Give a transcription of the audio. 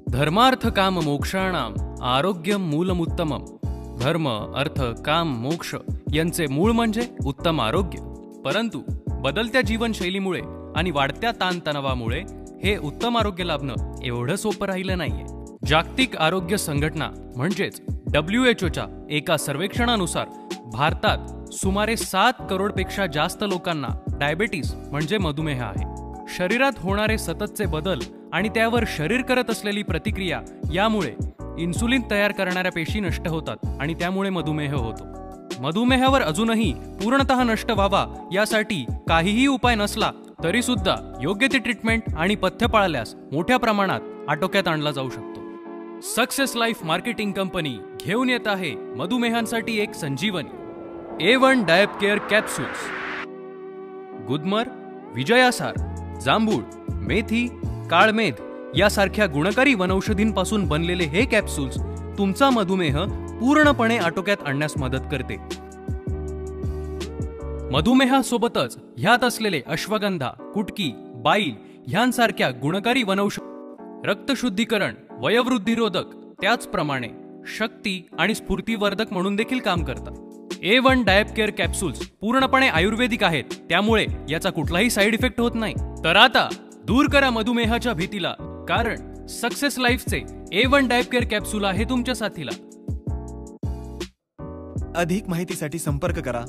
धर्मार्थ काम मोक्षाणाम आरोग्यम मूलमुत्तमम. धर्म, अर्थ, काम, मोक्ष यांचे मूळ म्हणजे उत्तम आरोग्य. परंतु बदलत्या जीवनशैलीमुळे आणि वाढत्या ताणतणावामुळे हे उत्तम आरोग्य लाभणं एवढं सोपं राहिलं नाहीये. जागतिक आरोग्य संघटना म्हणजेच WHO एका सर्वेक्षणानुसार भारतात सुमारे 7 करोडपेक्षा जास्त लोकांना डायबेटीस म्हणजे मधुमेह आहे. शरीरात होणारे सततचे बदल आणि त्यावर शरीर करत असलेली प्रतिक्रिया यामुळे इन्सुलिन तयार करणाऱ्या पेशी नष्ट होतात आणि त्यामुळे मधुमेह होतो. मधुमेहावर अजूनही पूर्णतः नष्ट व्हावा यासाठी काहीही उपाय नसला तरी सुद्धा योग्य ती ट्रीटमेंट आणि पथ्य पाळल्यास मोठ्या प्रमाणात आटोक्यात आणला जाऊ शकतो. सक्सेस लाईफ मार्केटिंग कंपनी घेऊन येत आहे मधुमेहांसाठी एक संजीवनी, A1 डायब केअर कॅप्सूल्स. गुदमर, विजयासार, जांभूळ, मेथी, काळमेध यासारख्या गुणकारी वनौषधींपासून बनलेले हे कॅप्सूल्स तुमचा मधुमेह पूर्णपणे आटोक्यात आणण्यास मदत करते. मधुमेहासोबतच ह्यात असलेले अश्वगंधा, कुटकी, बाईल ह्यांसारख्या गुणकारी वनौषधी रक्तशुद्धीकरण, वयोवृद्धिरोधक, त्याचप्रमाणे शक्ती आणि स्फूर्तिवर्धक म्हणून देखील काम करतात. A1 डायब केअर कॅप्सूल्स पूर्णपणे आयुर्वेदिक आहेत, त्यामुळे याचा कुठलाही साईड इफेक्ट होत नाही. तर आता दूर करा मधुमेहाच्या भीतीला, कारण सक्सेस लाईफचे A1 डायब केअर कॅप्सूल आहे तुमच्या साथीला. अधिक माहितीसाठी संपर्क करा